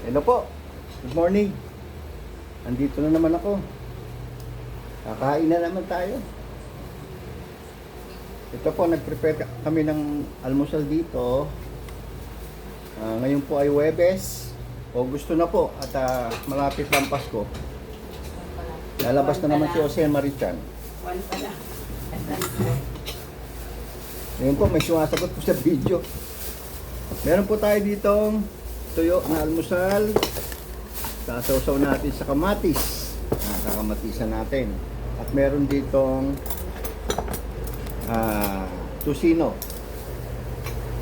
Hello po. Good morning. Andito na naman ako. Kakain na naman tayo. Ito po, nag-prepare kami ng almusal dito. Ngayon po ay Huwebes. Agosto na po at malapit lang Pasko. Lalabas na naman si Jose Marichan. One pala. Ngayon po, may sumasagot po sa video. Meron po tayo ditong tuyo na almusal. Sasawsaw natin sa kamatis. Kakamatisan natin. At meron ditong tusino.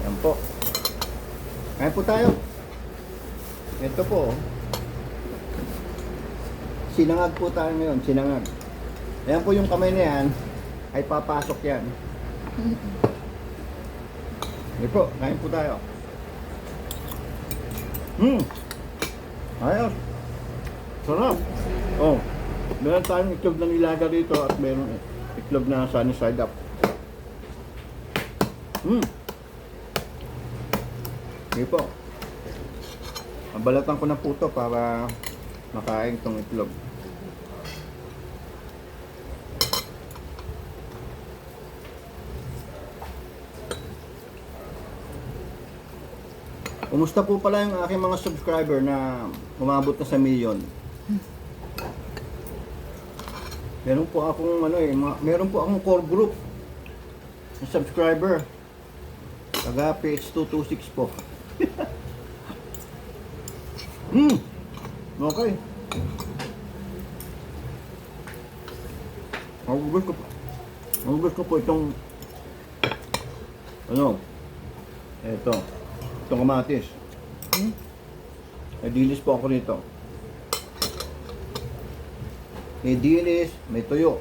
Yan po. Kain po tayo. Ito po. Sinangag po tayo ngayon. Sinangag. Ayan po yung kamay na yan. Ay papasok yan. Ito po. Kain po tayo. Ayos. Sarap. Oh. Meron tayong itlog na nilaga dito at meron itlog na sunny side up. Sige po. Balatan ko ng puto para makain itong itlog. Kumusta po pala yung aking mga subscriber na umabot na sa milyon? Meron po akong meron po akong core group ng subscriber. Taga PH226 po. Okay. Ang gusto po itong itong kamatis. May dilis po ako nito. May dilis, may tuyo.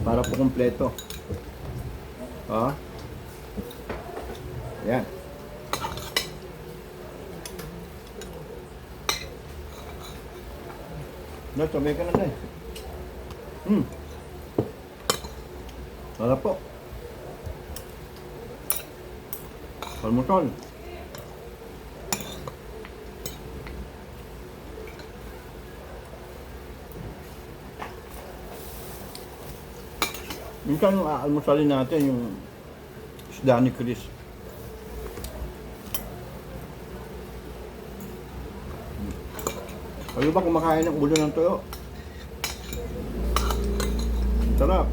Para po kompleto. Ayan. Sabay ka na tayo. Sarap po. Almusal. Minsan yung aalmusalin natin yung isda ni Chris. Kayo ba kumakain ng ulo ng tuyo? Sarap.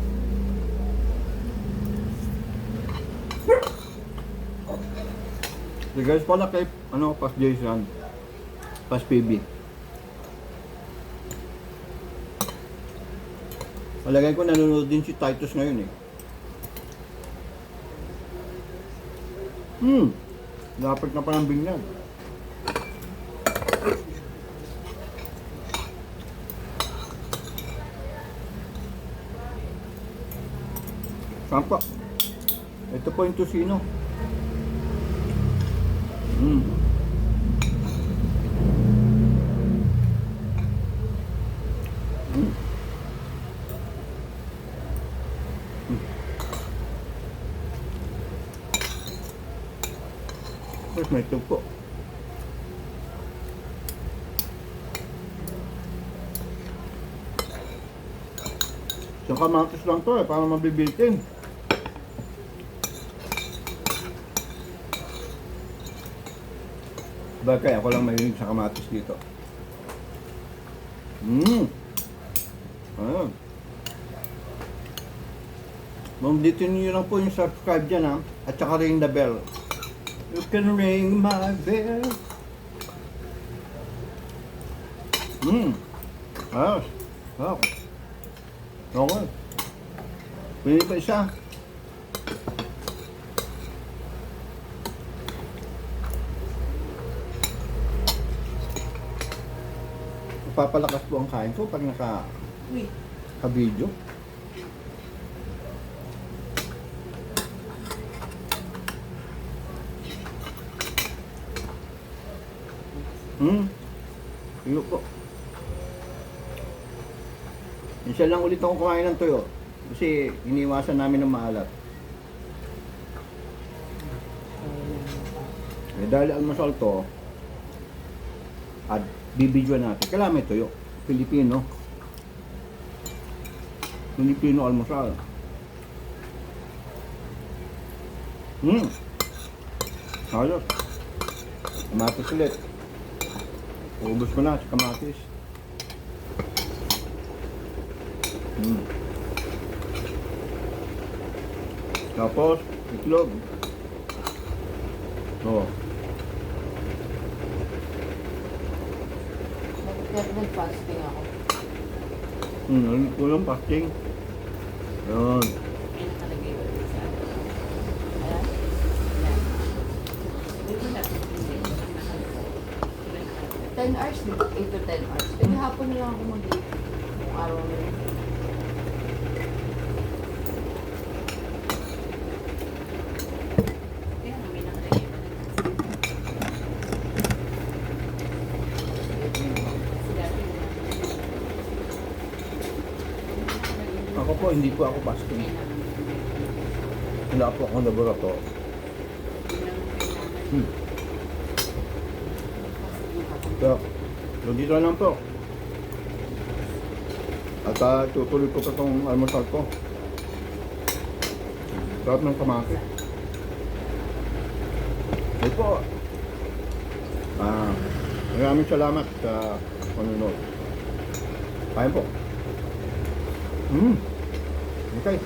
So guys, pala kay Pas Jason, Pas PB. Malagay ko nanonood din si Titus ngayon eh. Lapit na pa ng binyag. Sampa. Ito po yung tusino. Tapos may tupo. Isang kamatis lang to para mabibitin. Bagay ako lang mahilig sa kamatis dito. Ayun. Dito niyo lang po yung subscribe dyan at saka ring the bell. You can ring my bell. Ayos. Wow. Okay. Pwede pa isa. Papalakas po ang kain ko pag naka-video. Tuyo po. Minsan lang ulit ako kumain ng tuyo kasi iniwasan namin ng maalat. Dahil almusal to, At bibidyoan natin. Kailangan may tuyo. Filipino almusal. Ayos. Kamatis ulit. Ubus ko na sa kamatis. Tapos, itlog. Oh. Nag-fasting ako. Walang fasting. Yun. May nakalagay ba dito sa akin? Ayan. Ayan. Dito na. 10 hours, 8 to 10 hours. Pwede hapon na lang ako mag-eat. Kung araw na yun. Kaya nga, may nakalagay ba dito? Kasi dati wala. Ako po, hindi po ako fasting. Wala po akong laboratory. So dito lang po. At tutuloy ko pa itong almusal ko. Sarap ng kamatis. Ito po. Maraming salamat sa panonood. Kain po. Okay.